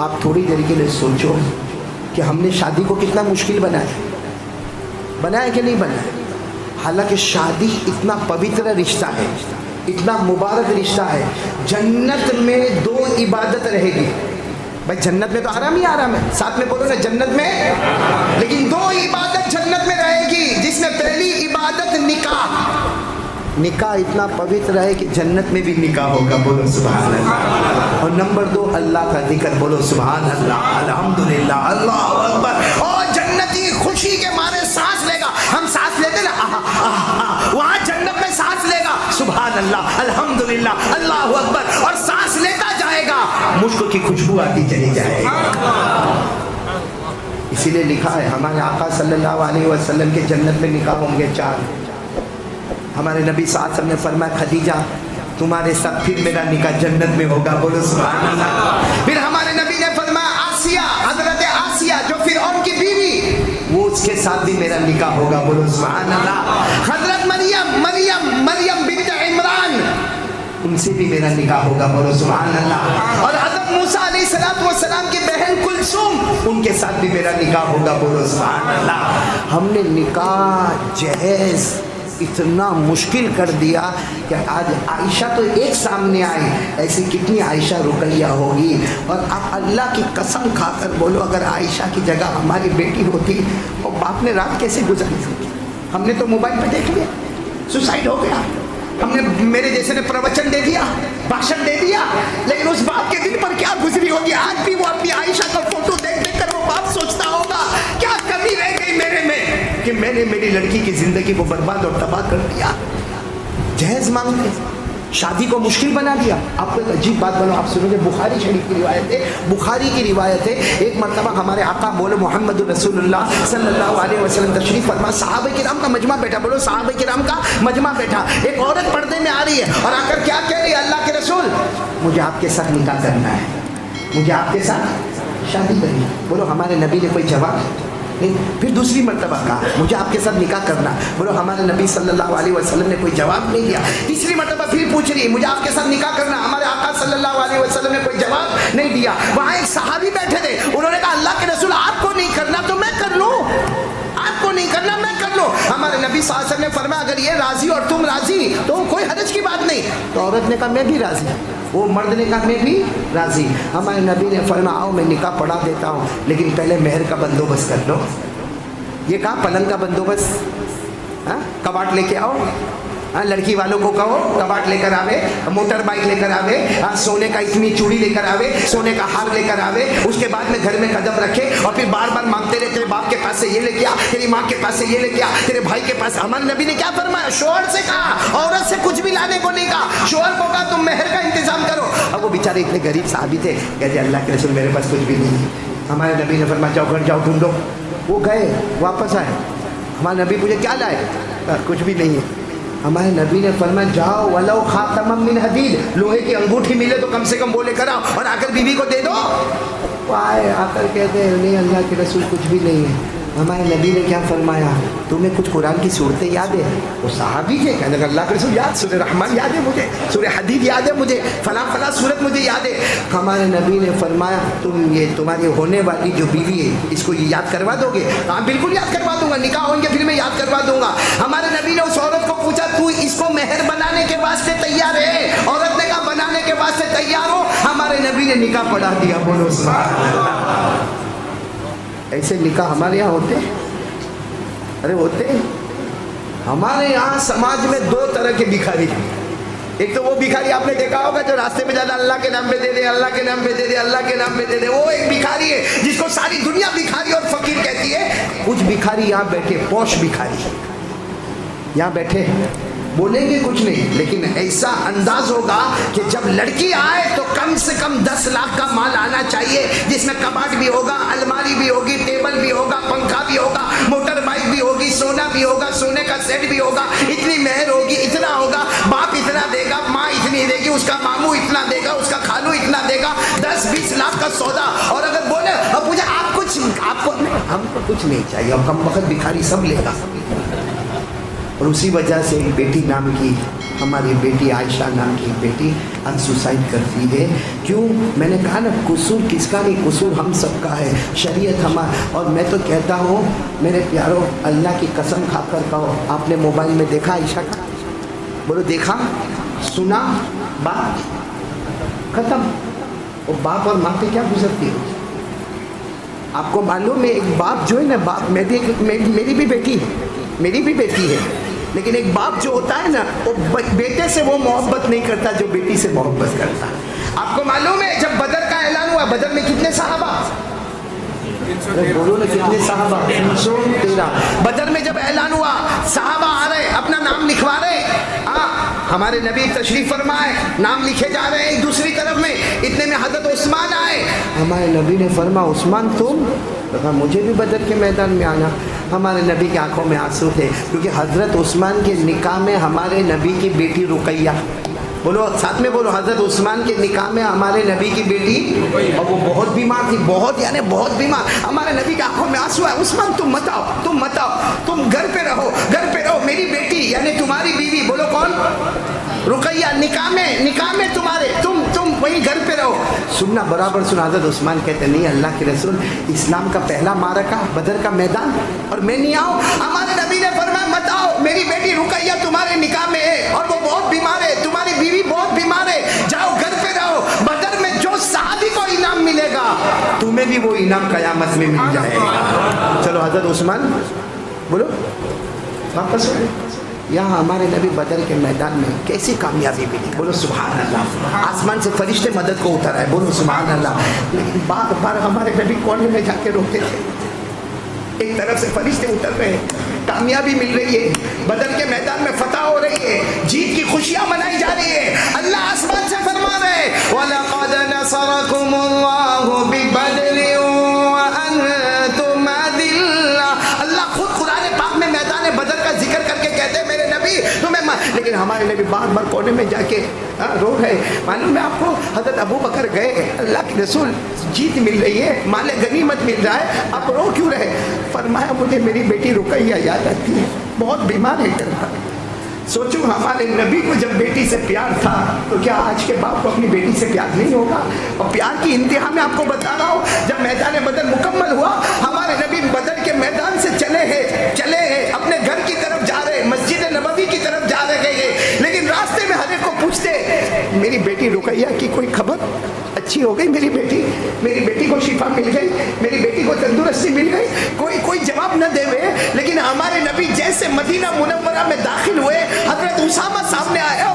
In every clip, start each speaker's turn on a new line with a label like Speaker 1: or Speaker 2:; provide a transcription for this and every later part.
Speaker 1: آپ تھوڑی دیر کے لیے سوچو کہ ہم نے شادی کو کتنا مشکل بنایا کہ نہیں بنایا؟ حالانکہ شادی اتنا پوتر رشتہ ہے، اتنا مبارک رشتہ ہے. جنت میں 2 عبادت رہے گی. بھائی جنت میں تو آرام ہی آرام ہے، ساتھ میں بولو نا جنت میں. لیکن 2 عبادت جنت میں رہے گی، جس میں پہلی عبادت نکاح اتنا پوتر ہے کہ جنت میں بھی نکاح ہوگا. بولو سبحان اللہ. اور نمبر 2 اللہ کا ذکر. بولو سبحان اللہ، الحمدللہ، اللہ اکبر. اور جنتی خوشی کے مارے سانس لے گا. ہم سانس لیتے نا وہاں جنت میں سانس لے گا سبحان اللہ، الحمدللہ، اللہ اکبر. اور سانس لیتا جائے گا، مشک کی خوشبو آتی چلی جائے گی. اسی لیے لکھا ہے ہمارے آقا صلی اللہ علیہ وسلم کے جنت میں نکاح ہوں گے 4. ہمارے نبی صلی اللہ علیہ وسلم نے فرمایا خدیجہ تمہارے ساتھ پھر میرا نکاح جنت میں ہوگا. بولو سبحان اللہ. پھر ہمارے نبی نے فرمایا آسیہ، حضرت آسیہ جو فرعون کی بیوی، وہ اس کے ساتھ بھی میرا نکاح ہوگا. بولو سبحان اللہ. حضرت مریم بنت عمران، ان سے بھی میرا نکاح ہوگا. بولو سبحان اللہ. اور حضرت موسیٰ علیہ السلام کی بہن کلثوم، ان کے ساتھ بھی میرا نکاح ہوگا. بولو سبحان اللہ. ہم نے نکاح جہیز اتنا مشکل کر دیا کہ آج عائشہ تو ایک سامنے آئی، ایسی کتنی عائشہ رقیہ ہوگی. اور آپ اللہ کی قسم کھا کر بولو اگر عائشہ کی جگہ ہماری بیٹی ہوتی اور باپ نے رات کیسے گزاری ہوتی. ہم نے تو موبائل پہ دیکھ لیا، سوسائڈ ہو گیا. ہم نے میرے جیسے نے پروچن دے دیا، بھاشن دے دیا، لیکن اس باپ کے دل پر کیا گزری ہوگی. آج بھی وہ اپنی عائشہ کا فوٹو دیکھ دیکھ کر وہ باپ سوچتا ہوگا کیا کمی رہ گئی میرے میں کہ میں نے میری لڑکی کی زندگی کو برباد اور تباہ کر دیا. جہیز مانگتے، شادی کو مشکل بنا دیا. آپ کو ایک عجیب بات بولو، آپ سنو گے بخاری شریف کی روایت ہے. بخاری کی روایت ہے ایک مرتبہ ہمارے آقا بولو محمد رسول اللہ صلی اللہ علیہ وسلم تشریف فرما، صحابہ کرام کا مجمع بیٹھا. بولو صحابہ کرام کا مجمع بیٹھا. ایک عورت پردے میں آ رہی ہے اور آ کر کیا کہہ رہی ہے اللہ کے رسول مجھے آپ کے ساتھ نکاح کرنا ہے، مجھے آپ کے ساتھ شادی کرنی ہے. بولو ہمارے نبی نے کوئی جواب نہیں. پھر دوسری مرتبہ کہا مجھے آپ کے ساتھ نکاح کرنا. بولو ہمارے نبی صلی اللہ علیہ وسلم نے کوئی جواب نہیں دیا. تیسری مرتبہ پھر پوچھ رہی ہے مجھے آپ کے ساتھ نکاح کرنا. ہمارے آقا صلی اللہ علیہ وسلم نے کوئی جواب نہیں دیا. وہاں ایک صحابی بیٹھے تھے، انہوں نے کہا اللہ کے رسول آپ کو نہیں کرنا تو میں کر لوں، آپ کو نہیں کرنا میں کر لوں. ہمارے نبی صلی اللہ علیہ وسلم نے فرمایا اگر یہ راضی اور تم راضی تو کوئی حرج کی بات نہیں. تو عورت نے کہا میں بھی راضی، وہ مرد نے کہا میں بھی راضی. ہمارے نبی نے فرمایا آؤ میں نکاح پڑھا دیتا ہوں، لیکن پہلے مہر کا بندوبست کر لو. یہ کہا پلنگ کا بندوبست، کباٹ لے کے آؤ. لڑکی والوں کو کہو کباٹ لے کر آوے، موٹر بائک لے کر آوے، سونے کا اتنی چوڑی لے کر آوے، سونے کا ہار لے کر آوے. اس کے بعد میں گھر میں قدم رکھے اور پھر بار بار مانگتے رہے تیرے باپ کے پاس سے یہ لے کے آ، تیری ماں کے پاس سے یہ لے کے آ، تیرے بھائی کے پاس. ہمارے نبی نے کیا فرمایا؟ شوہر سے کہا، عورت سے کچھ بھی لانے کو نہیں کہا. شوہر کو کہا تم مہر کا انتظام کرو. اب وہ بیچارے اتنے غریب صحابی تھے، کہتے اللہ کے رسول میرے پاس کچھ بھی نہیں. ہمارے نبی نے فرمایا جاؤ گھر جاؤ ڈھونڈو. وہ گئے واپس آئے. ہمارے نبی مجھے کیا لائے؟ کچھ بھی نہیں ہے. ہمارے نبی نے فرمایا جاؤ ولو خاتم من حدید، لوہے کی انگوٹھی ملے تو کم سے کم وہ لے کر آؤ اور آ کر بیوی کو دے دو. وہ آئے آ کر کہتے ہیں نہیں اللہ کے رسول کچھ بھی نہیں ہے. ہمارے نبی نے کیا فرمایا؟ تمہیں کچھ قرآن کی صورتیں یاد ہے؟ وہ صحابی تھے، کہنے لگا اللہ کے رسول یاد، سورہ رحمان یاد ہے مجھے، سورہ حدید یاد ہے مجھے، فلاں فلاں صورت مجھے یاد ہے. ہمارے نبی نے فرمایا تم یہ تمہاری ہونے والی جو بیوی ہے اس کو یہ یاد کروا دو گے؟ ہاں بالکل یاد کروا دوں گا، نکاح ہوئیں گے پھر میں یاد کروا دوں گا. ہمارے نبی نے اس عورت کو پوچھا تو اس کو مہر بنانے کے واسطے تیار ہے؟ عورت نے کہا بنانے کے واسطے تیار ہو. ہمارے نبی نے نکاح پڑھا دیا. بولو سبحان اللہ. ایسے نکاح ہمارے یہاں ہوتے؟ ارے ہوتے. ہمارے یہاں سماج میں 2 طرح کے بھکاری ہیں. ایک تو وہ بھکاری آپ نے دیکھا ہوگا جو راستے میں جاتا اللہ کے نام پہ دے دے، اللہ کے نام پہ دے دے، اللہ کے نام پہ دے دے. وہ ایک بھکاری ہے جس کو ساری دنیا بھکاری اور فقیر کہتی ہے. کچھ بھکاری یہاں بیٹھے، پوش بھکاری یہاں بیٹھے بولیں گے کچھ نہیں، لیکن ایسا انداز ہوگا کہ جب لڑکی آئے تو کم سے کم 10 لاکھ کا مال آنا چاہیے، جس میں کباٹ بھی ہوگا، الماری بھی ہوگی، ٹیبل بھی ہوگا، پنکھا بھی ہوگا، موٹر بائک بھی ہوگی، سونا بھی ہوگا، سونے کا سیٹ بھی ہوگا، اتنی مہر ہوگی، اتنا ہوگا، باپ اتنا دے گا، ماں اتنی دے گی، اس کا ماموں اتنا دے گا، اس کا خالو اتنا دے گا. 10-20 لاکھ کا سودا. اور اگر بولے اب مجھے آپ کو ہم کو کچھ نہیں چاہیے، اور کم وقت بھکاری سب لے گا. اور اسی وجہ سے ایک بیٹی نام کی ہماری بیٹی عائشہ نام کی بیٹی آج سوسائڈ کرتی ہے. کیوں؟ میں نے کہا نا قصور کس کا نہیں، قصور ہم سب کا ہے. شریعت ہمارا. اور میں تو کہتا ہوں میرے پیاروں، اللہ کی قسم کھا کر کہو، آپ نے موبائل میں دیکھا عائشہ کا؟ بولو دیکھا، سنا، بات ختم. وہ باپ اور ماں پہ کیا گزرتی ہے؟ آپ کو معلوم ہے ایک باپ جو ہے نا، باپ میری بھی بیٹی ہے، لیکن ایک باپ جو ہوتا ہے نا وہ بیٹے سے وہ محبت نہیں کرتا جو بیٹی سے محبت کرتا. آپ کو معلوم ہے جب بدر کا اعلان ہوا، بدر میں کتنے صحابہ؟ بولو نا کتنے صحابہ؟ 313. بدر میں جب اعلان ہوا صحابہ آ رہے، اپنا نام لکھوا رہے. ہمارے نبی تشریف فرمائے، نام لکھے جا رہے ہیں دوسری طرف میں. اتنے میں حضرت عثمان آئے. ہمارے نبی نے فرمایا عثمان تم؟ کہا مجھے بھی بدر کے میدان میں آنا. ہمارے نبی کی آنکھوں میں آنسو تھے، کیونکہ حضرت عثمان کے نکاح میں ہمارے نبی کی بیٹی رقیہ، بولو ساتھ میں بولو، حضرت عثمان کے نکاح میں ہمارے نبی کی بیٹی، اور وہ بہت بیمار تھی، بہت بیمار. ہمارے نبی کی آنکھوں میں آنسو ہے. عثمان تم مت آؤ، تم گھر پہ رہو. میری بیٹی یعنی تمہاری بیوی، بولو کون؟ رقیہ، نکاح میں تمہارے، تم وہی گھر پہ رہو. سننا برابر سنا. حضرت عثمان کہتے نہیں اللہ کے رسول، اسلام کا پہلا معرکہ بدر کا میدان اور میں نہیں آؤں. ہمارے نبی نے فرمایا مت آؤ، میری بیٹی رقیہ تمہارے نکاح میں ہے اور وہ بہت بیمار ہے، تمہاری بیوی بہت بیمار ہے، جاؤ گھر پہ رہو. بدر میں جو صحابی کو انعام ملے گا تمہیں بھی وہ انعام قیامت میں مل جائے گا. چلو حضرت عثمان بولو واپس ہو. یہاں ہمارے نبی بدر کے میدان میں کیسی کامیابی ملی، بولو سبحان اللہ. آسمان سے فرشتے مدد کو اتر آئے، بولو سبحان اللہ. لیکن بار بار ہمارے نبی کونے میں جا کے روتے تھے. ایک طرف سے فرشتے اتر رہے ہیں، کامیابی مل رہی ہے، بدر کے میدان میں فتح ہو رہی ہے، جیت کی خوشیاں منائی جا رہی ہے. اللہ آسمان سے فرما رہے وَلَقَدْ نَصَرَكُمُ اللَّهُ بِبَدْرٍ وَأَنْتُمْ أَذِلَّةٌ. اللہ خود قرآن پاک میں میدان بدر کا ذکر کر کے کہتے ہیں میرے نبی تمہیں لیکن ہمارے نبی بار بار کونے میں جا کے رو رہے. معلوم ہے آپ کو حضرت ابو بکر گئے، اللہ کے رسول جیت مل رہی ہے، مال غنیمت مل رہا ہے، آپ رو کیوں رہے؟ فرمایا مجھے میری بیٹی رقیہ یاد آتی ہے، بہت بیمار ہے. سوچو ہمارے نبی کو جب بیٹی سے پیار تھا تو کیا آج کے باپ کو اپنی بیٹی سے پیار نہیں ہوگا؟ اور پیار کی انتہا میں آپ کو بتا رہا ہوں، جب میدان بدر مکمل ہوا ہمارے نبی بدر کے میدان سے چلے ہیں اپنے گھر کی طرف جا رہے، مسجد نبوی کی طرف جا رہے ہیں. لیکن راستے میں ہر ایک کو پوچھتے میری بیٹی رقیہ کی کوئی خبر؟ اچھی ہو گئی میری بیٹی کو شفا مل گئی، میری بیٹی کو تندرستی مل گئی؟ کوئی جواب نہ دے ہوئے. لیکن ہمارے نبی جیسے مدینہ منورہ میں داخل ہوئے، حضرت اسامہ سامنے آیا.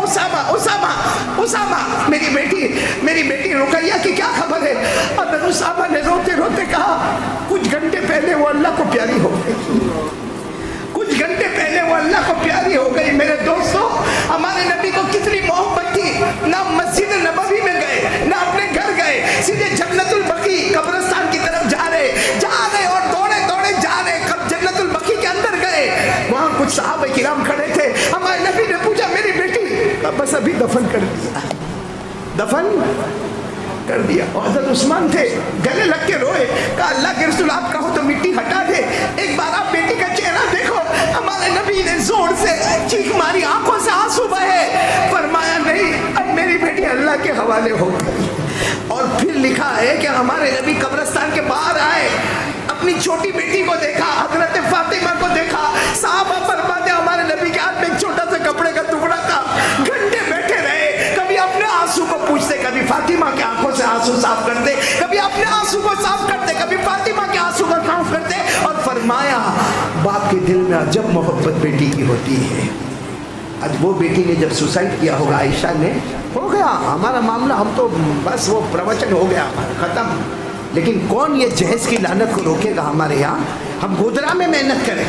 Speaker 1: اسامہ میری بیٹی رقیہ کی کیا خبر ہے؟ حضرت اسامہ نے روتے روتے کہا کچھ گھنٹے پہلے وہ اللہ کو پیاری ہو گئی. میرے دوستوں ہمارے نبی کو کتنی محبت تھی، نہ مسجد نبوی میں گئے نہ اپنے گھر گئے، سیدھے جنت البقیع قبرستان کی طرف جا رہے اور دوڑے جا رہے. کب جنت البقیع کے اندر گئے وہاں کچھ صحابہ کرام کھڑے تھے. ہمارے نبی نے پوچھا میری بیٹی؟ بس ابھی دفن کر دیا. اور حضرت عثمان تھے، گلے لگ کے روئے، کہا اللہ کے رسول آپ کہو تو مٹی ہٹا دے، ایک بار آپ بیٹی کا چہرہ دیکھو. ہمارے نبی نے زور سے چیخ ماری، آنکھوں سے آنسو بہے. فرمایا نہیں، اب میری بیٹی اللہ کے حوالے ہو گئی. اور پھر لکھا ہے کہ ہمارے نبی قبرستان کے باہر آئے، اپنی چھوٹی بیٹی کو دیکھا، حضرت فاطمہ کو دیکھا. صحابہ فرماتے ہمارے نبی کے ہاتھ میں ایک چھوٹا سا کپڑے کا ٹکڑا تھا. گھنٹے بیٹھے رہے، کبھی اپنے آنسو کو پوچھتے، کبھی فاطمہ کے آنکھوں سے آنسو صاف کرتے، کبھی اپنے آنسو کو صاف کرتے، کبھی فاطمہ کے آنسو کو صاف کرتے. اور فرمایا باپ کے دل میں عجب محبت بیٹی کی ہوتی ہے. آج وہ بیٹی نے جب سوسائڈ کیا ہوگا عائشہ نے، ہو گیا ہمارا معاملہ، ہم تو بس وہ پروچن ہو گیا ہمارا، ختم. لیکن کون یہ جہیز کی لعنت کو روکے گا ہمارے یہاں؟ ہم گودرا میں محنت کریں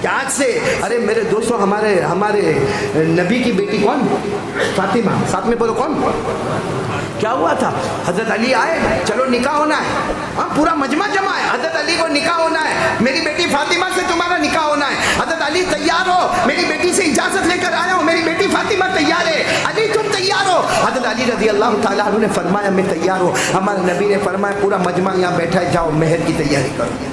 Speaker 1: کہ آج سے، ارے میرے دوستوں ہمارے نبی کی بیٹی کون؟ فاطمہ. ساتھ میں بولو کون؟ کیا ہوا تھا؟ حضرت علی آئے، چلو نکاح ہونا ہے، پورا مجمع جمع ہے، حضرت علی کو نکاح ہونا ہے، میری بیٹی فاطمہ سے تمہارا نکاح ہونا ہے. حضرت علی تیار ہو، میری بیٹی سے اجازت لے کر آیا ہوں، میری بیٹی فاطمہ تیار ہے. علی تم تیار ہو؟ حضرت علی رضی اللہ تعالیٰ عنہ نے فرمایا میں تیار ہوں. ہمارے نبی نے فرمایا پورا مجمع یہاں بیٹھا ہے، جاؤ مہر کی تیاری کرو.